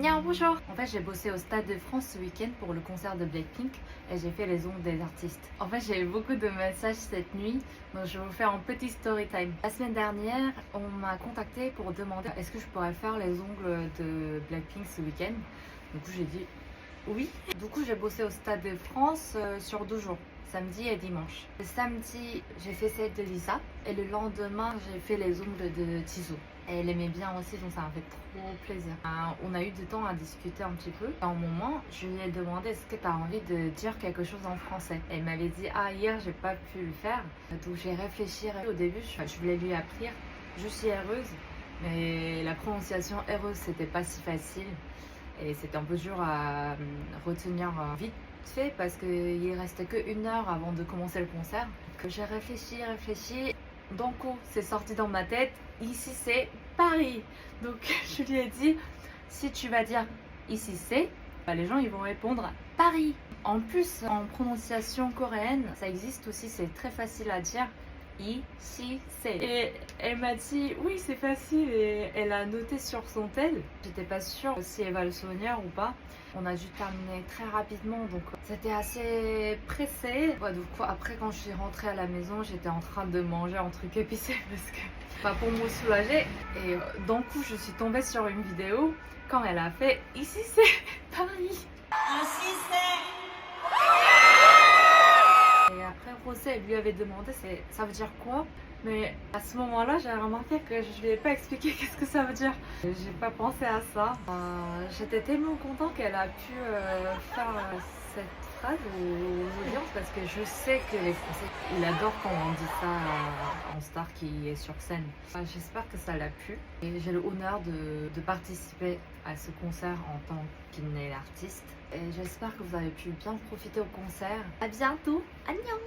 Annyeong, bonjour. En fait, j'ai bossé au Stade de France ce week-end pour le concert de Blackpink et j'ai fait les ongles des artistes. En fait, j'ai eu beaucoup de messages cette nuit, donc je vais vous faire un petit story time. La semaine dernière, on m'a contacté pour demander est-ce que je pourrais faire les ongles de Blackpink ce week-end. Du coup, j'ai dit oui. Du coup, j'ai bossé au Stade de France sur 2 jours. Samedi et dimanche. Le samedi, j'ai fait celle de Lisa et le lendemain, j'ai fait les ongles de Tizou. Elle aimait bien aussi, donc ça m'a fait trop plaisir. On a eu du temps à discuter un petit peu. À un moment, je lui ai demandé est-ce que tu as envie de dire quelque chose en français. Elle m'avait dit hier j'ai pas pu le faire. Donc j'ai réfléchi. Au début, je voulais lui apprendre je suis heureuse, mais la prononciation heureuse c'était pas si facile et c'était un peu dur à retenir vite fait parce qu'il restait que 1 heure avant de commencer le concert. Que j'ai réfléchi. D'un coup, c'est sorti dans ma tête. Ici, c'est Paris. Donc, je lui ai dit, si tu vas dire ici, c'est, les gens ils vont répondre Paris. En plus, en prononciation coréenne, ça existe aussi, c'est très facile à dire. Ici, c'est. Et elle m'a dit, oui, c'est facile. Et elle a noté sur son tel. J'étais pas sûre si elle va le souvenir ou pas. On a dû terminer très rapidement, donc c'était assez pressé. Ouais, donc après, quand je suis rentrée à la maison, j'étais en train de manger un truc épicé parce que, pour me soulager. Et d'un coup, je suis tombée sur une vidéo quand elle a fait ici, c'est Paris. Ici, c'est. Et après, Rosé, elle lui avait demandé ça veut dire quoi? Mais à ce moment-là, j'ai remarqué que je lui ai pas expliqué qu'est-ce que ça veut dire. J'ai pas pensé à ça. J'étais tellement contente qu'elle a pu faire cette phrase aux audiences parce que je sais que les Français, ils adorent quand on dit ça en star qui est sur scène. J'espère que ça l'a plu. Et j'ai le honneur de participer à ce concert en tant qu'artiste. Et j'espère que vous avez pu bien profiter au concert. À bientôt. Annyeong.